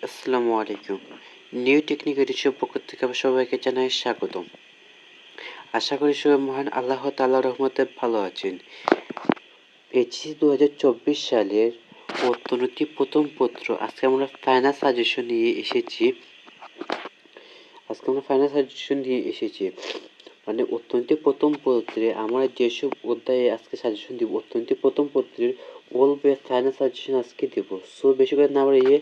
আসসালামু আলাইকুম। New technique addition পক্ষ থেকে সবাইকে জানাই স্বাগতম। আশা করি সবাই মহান আল্লাহ তাআলার রহমতে ভালো আছেন। এইচএসসি 2024 সালের অর্থনীতি প্রথম পত্র আজকে আমরা ফাইনাল সাজেশন নিয়ে এসেছি। মানে অর্থনীতি প্রথম পত্রে আমরা যেসব অধ্যায়ে আজকে সাজেশন দিব, অর্থনীতি প্রথম পত্রের অল বেস্ট ফাইনাল সাজেশন আজকে দেব। সো বেশি করে না বাড়িয়ে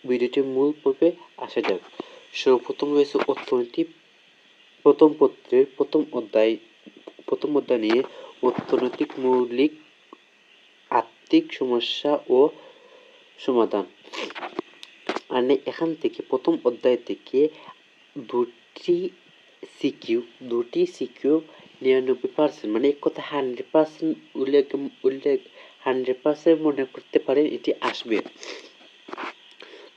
ভিডিওটির মূল পর্বে আসা যাক। সর্বপ্রথম রয়েছে অর্থনীতি প্রথম পত্রের প্রথম অধ্যায় নিয়ে অর্থনৈতিক মৌলিক আর্থিক সমস্যা ও সমাধান। মানে এখান থেকে প্রথম অধ্যায় থেকে দুটি সিকিউ 99%, মানে এক কথা 100% উল্লেখ 100% মনে করতে পারেন এটি আসবে।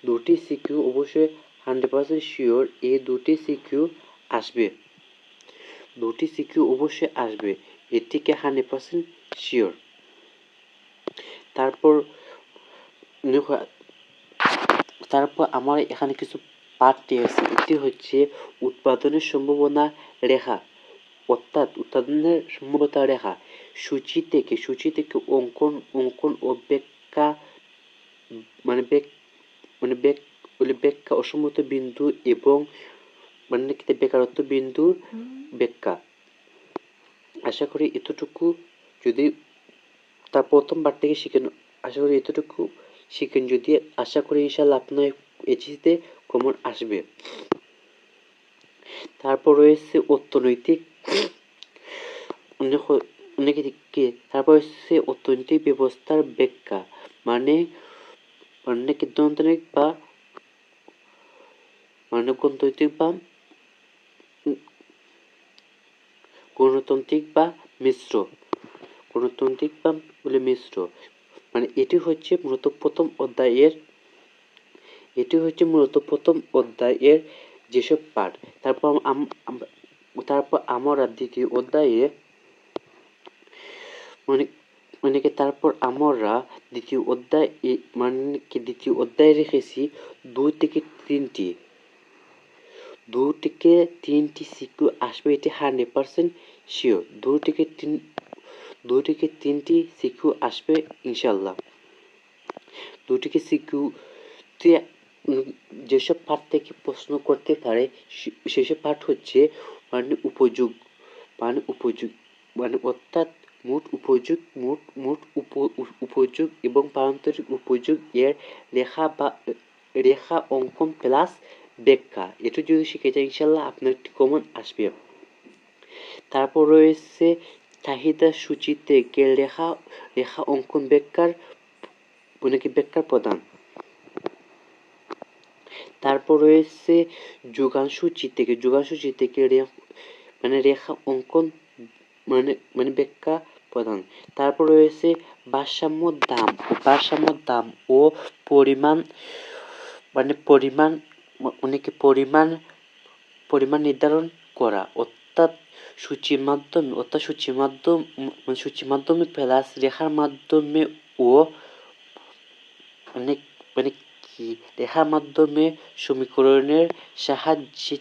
দুটি সিকিউ অবশ্যই 100% শিওর এই দুটি সিকিউ আসবে। এটিকে 100% শিওর। তারপর আমার এখানে কিছু পার্ট আছে। এটি হচ্ছে উৎপাদনের সম্ভাবনা রেখা, অর্থাৎ উৎপাদনের সম্ভাবনা রেখা সূচি থেকে অঙ্কন ও ব্যাখ্যা, ব্যাখ্যা অসম্মত বিন্দু এবং বেকারত্ব বিন্দুর ব্যাখ্যা। আশা করি এতটুকু যদি তার প্রথম বার থেকে শিখেন, আশা করি এতটুকু শিখেন যদি, আশা করি ইনশাল্লাহ আপনার এইচএসসিতে কমন আসবে। তারপর রয়েছে অর্থনৈতিক ব্যবস্থার ব্যাখ্যা, মানে গণতান্ত্রিক বা মিশ্র, মানে এটি হচ্ছে মূলত প্রথম অধ্যায়ের যেসব পার্ট। তারপর আমরা দ্বিতীয় অধ্যায়ে দ্বিতীয় অধ্যায়ে রেখেছি 2 থেকে 3টি সিকিউ আসবে, এটি 100% শিওর। 2 থেকে 3টি সিকিউ আসবে ইনশাল্লাহ। 2 থেকে সিকিউতে যেসব পার্ট থেকে প্রশ্ন করতে পারে সেসব পার্ট হচ্ছে উপযোগ, অর্থাৎ মোট উপযোগ এবং পারস্পরিক উপযোগ এর রেখা অঙ্কন প্লাস ব্যাখ্যা। এটু যদি শিখে যায় ইনশাল্লাহ আপনার একটি কমন আসবে। তারপর রয়েছে চাহিদা সূচি থেকে রেখা অঙ্কন ব্যাখ্যার প্রদান। তারপর রয়েছে যোগান সূচি থেকে রেখা অঙ্কন ব্যাখ্যা প্রদান। তারপর রয়েছে ভারসাম্য দাম ও পরিমাণ নির্ধারণ করা, অর্থাৎ সূচির মাধ্যমে প্লাস রেখার মাধ্যমে ও রেখার মাধ্যমে সমীকরণের সাহায্যে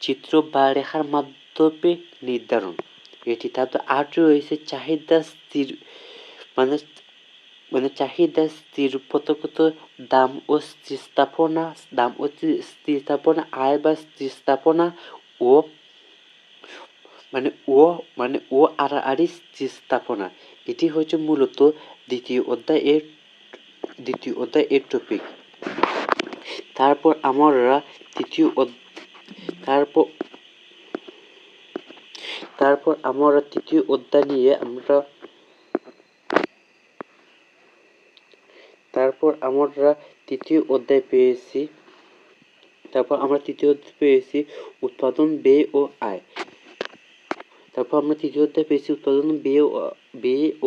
চিত্র বা রেখার মাধ্যমে নির্ধারণ এটি। তারপর আট রয়েছে চাহিদা স্থিতিগত দাম ও স্থিতিস্থাপনা, আয় বা স্থিতিস্থাপনা ও আড়াআড়ি স্থিতিস্থাপনা। এটি হচ্ছে মূলত দ্বিতীয় অধ্যায়ের টপিক। তারপর আমরা তৃতীয় অধ্যায় নিয়ে তৃতীয় অধ্যায় পেয়েছি উৎপাদন, ব্যয়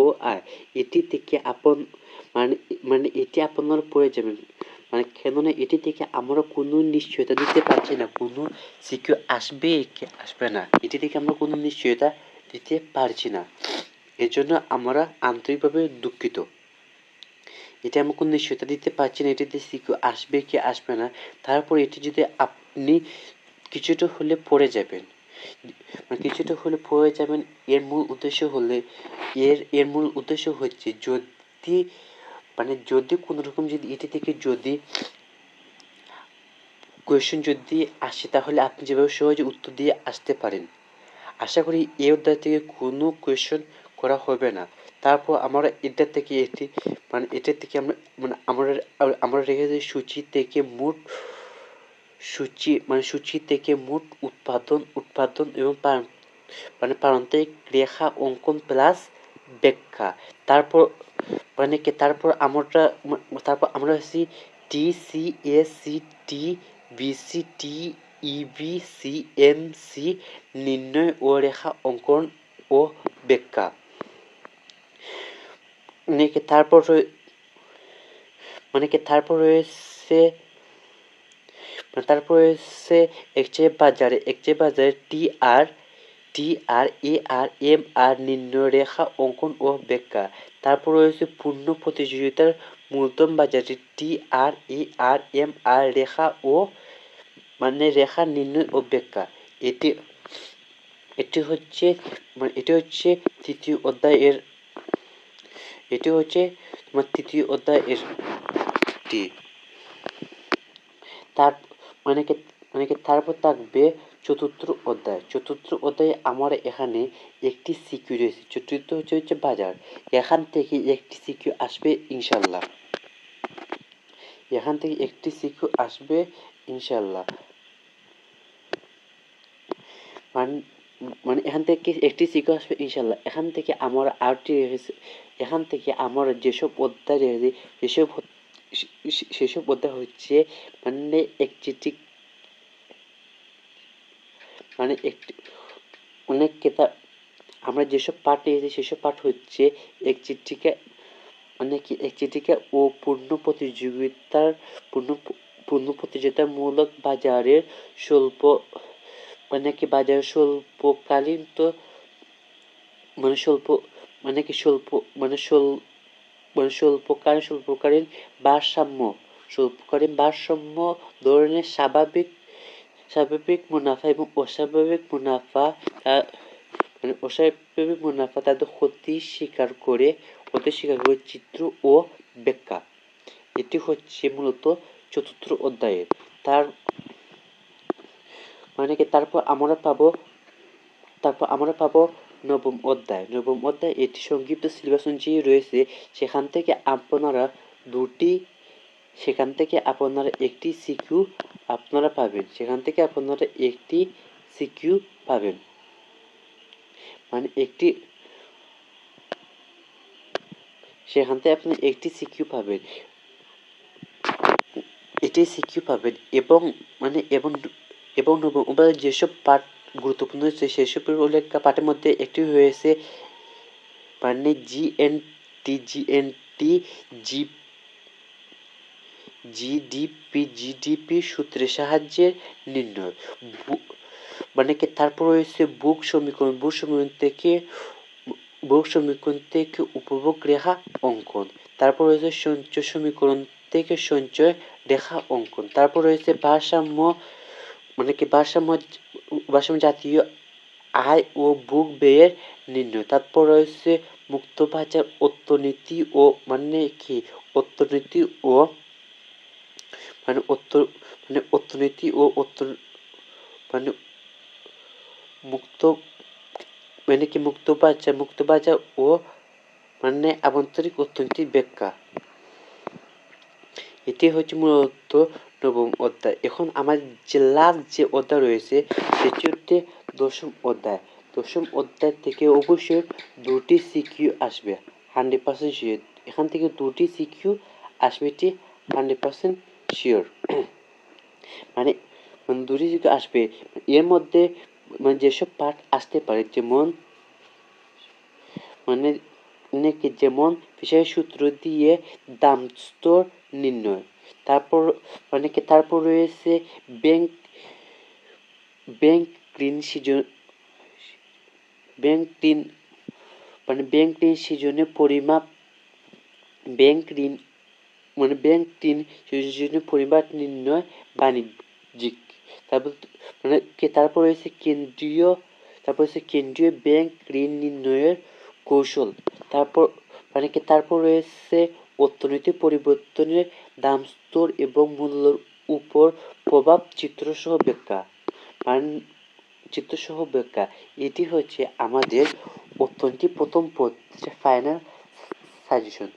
ও আয়। এটি থেকে এটি আপনারা পড়ে যাবেন, কেননা এটি থেকে আমরা কোনো নিশ্চয়তা দিতে পারছি না কোনো সিকিউ আসবে কি আসবে না। এটি থেকে আমরা কোনো নিশ্চয়তা দিতে পারছি না, এর জন্য আমরা আন্তরিকভাবে দুঃখিত। এটা আমি কোনো নিশ্চয়তা দিতে পারছি না এটিতে সিকিউ আসবে কি আসবে না। তারপর এটি যদি আপনি কিছুটা হলে পড়ে যাবেন, কিছুটা হলে পড়ে যাবেন, এর মূল উদ্দেশ্য হলে এর মূল উদ্দেশ্য হচ্ছে যদি যদি কোনো রকম যদি এটি থেকে যদি কোয়েশ্চেন যদি আসে তাহলে আপনি যেভাবে সহজে উত্তর দিয়ে আসতে পারেন। আশা করি এই অধ্যায় থেকে কোনো কোয়েশ্চেন করা হবে না। তারপর আমরা এটার থেকে এটার থেকে আমরা রেখেছি সূচি থেকে মোট উৎপাদন এবং প্রান্তিক রেখা অঙ্কন প্লাস ব্যাখ্যা। তারপর আমরা হচ্ছি T C A C T B C T E B C M C নির্ণয় ও রেখা অঙ্কন ও ব্যাখ্যা। তারপর রয়েছে এক্সচেঞ্জ বাজারে টি আর এ আর এম আর নির্ণয় রেখা অঙ্কন ও ব্যাখ্যা। তারপর রয়েছে পূর্ণ প্রতিযোগিতার মূলধন বাজারে টি আর এ আর এম আর রেখা নির্ণয় ও ব্যাখ্যা। এটি হচ্ছে তৃতীয় অধ্যায়ের তারপর থাকবে চতুর্থ অধ্যায়ে আমার এখানে একটি সিকিউ রয়েছে। চতুর্থ হচ্ছে বাজার। এখান থেকে একটি সিকিউ আসবে ইনশাল্লাহ। এখান থেকে এখান থেকে আমরা আরটি এখান থেকে আমরা যেসব অধ্যায় রয়েছে সেসব অধ্যায় হচ্ছে আমরা যেসব পাঠ নিয়েছি সেসব পাঠ হচ্ছে একচিটিকা ও পূর্ণ প্রতিযোগিতামূলক বাজারের স্বল্পকালীন স্বল্পকালীন ভারসাম্য ধরনের স্বাভাবিক মুনাফা এবং অস্বাভাবিক মুনাফা তাদের ক্ষতি স্বীকার করে চিত্র ও ব্যাখ্যা। এটি হচ্ছে মূলত চতুর্থ অধ্যায়ের। তারপর আমরা পাবো নবম অধ্যায়। এটি সংক্ষিপ্ত সিলেবাস অনুযায়ী রয়েছে। সেখান থেকে আপনারা একটি সিকিউ পাবেন। এবং নবম অধ্যায়ে যেসব পাঠ গুরুত্বপূর্ণ সেসব পাঠের মধ্যে একটি রয়েছে জিডিপি সূত্রের সাহায্যে নির্ণয়। তারপর রয়েছে বুক সমীকরণ থেকে উপভোগ রেখা অঙ্কন। তারপর রয়েছে সঞ্চয় সমীকরণ থেকে সঞ্চয় রেখা অঙ্কন। তারপর রয়েছে ভারসাম্য জাতীয় আয় ও বুক ব্যয়ের নির্ণয়। তারপর রয়েছে মুক্ত বাজার অর্থনীতি ও মুক্ত বাজার ও আভ্যন্তরীণ অর্থনীতির ব্যাখ্যা। এটি হচ্ছে মূলত নবম অধ্যায়। এখন আমার যে লাস্ট যে অধ্যায় রয়েছে সেটি হচ্ছে দশম অধ্যায় থেকে অবশ্যই দুটি সিকিউ আসবে 100% শিওর। এখান থেকে দুটি সিকিউ আসবে, এটি 100% শিওর। দুটি সিকিউ আসবে। এর মধ্যে যেসব পাঠ আসতে পারে যেমন ফিশারি সূত্র দিয়ে দাম স্তর নির্ণয়। তারপর রয়েছে ব্যাংক ঋণ সৃজনের পরিমাপ, ব্যাংক ঋণ মানে ব্যাংক ৩ শিশুজনের পরিবার নির্ণয় বাণিজ্যিক। তারপর রয়েছে কেন্দ্রীয় ব্যাংক ঋণ নির্ণয়ের কৌশল। তারপর রয়েছে অর্থনৈতিক পরিবর্তনের দাম স্তর এবং মূল্যের উপর প্রভাব চিত্রসহ ব্যাখ্যা। এটি হচ্ছে আমাদের অর্থনীতির প্রথম পত্রের ফাইনাল সাজেশন।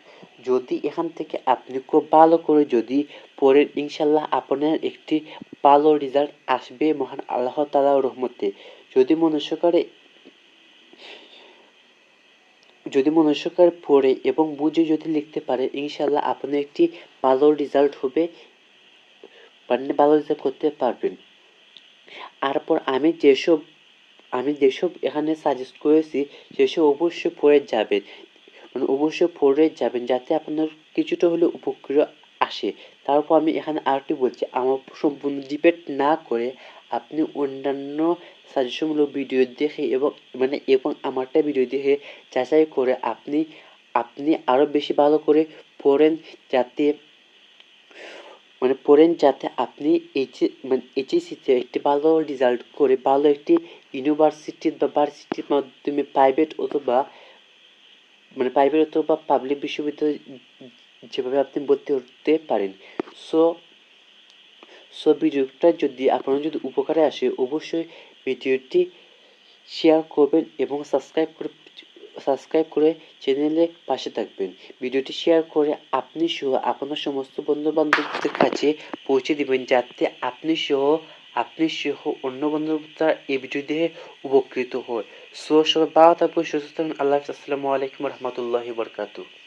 যদি এখান থেকে আপনি খুব ভালো করে যদি পড়েন, ইনশাল্লাহ আপনার একটি ভালো রেজাল্ট আসবে মহান আল্লাহ তাআলার রহমতে। যদি মনোযোগ সহকারে পড়ে এবং বুঝে যদি লিখতে পারে, ইনশাল্লাহ আপনার একটি ভালো রেজাল্ট হবে, ভালো রেজাল্ট করতে পারবেন। তারপর আমি যেসব এখানে সাজেস্ট করেছি সেসব অবশ্যই পড়ে যাবেন যাতে আপনার কিছুটা হলেও উপকার আসে। তারপর আমি এখানে আরেকটি বলছি, আমার সম্পূর্ণ ডিপেন্ড না করে আপনি অন্যান্য সাজেশনমূলক ভিডিও দেখে এবং আমারটা ভিডিও দেখে যাচাই করে আপনি আরও বেশি ভালো করে পড়েন যাতে আপনি এইচএসসিতে একটি ভালো রেজাল্ট করে ভালো একটি ইউনিভার্সিটি বা ভার্সিটির মাধ্যমে প্রাইভেট অথবা পাবলিক বিশ্ববিদ্যালয়ে যেভাবে আপনি ভর্তি হতে পারেন। সো ভিডিওটা যদি আপনার উপকারে আসে, অবশ্যই ভিডিওটি শেয়ার করবেন এবং সাবস্ক্রাইব করে চ্যানেলের পাশে থাকবেন। ভিডিওটি শেয়ার করে আপনি সহ আপনার সমস্ত বন্ধু-বান্ধবদের কাছে পৌঁছে দিবেন যাতে আপনি সহ অন্য বন্ধুরা এই ভিডিও দেখে উপকৃত হয়। সো সবাই ভালো থাকবেন, সুস্থ থাকবেন। আল্লাহ হাফেজ। আসসালামু আলাইকুম ওয়া রাহমাতুল্লাহি ওয়া বারাকাতুহু।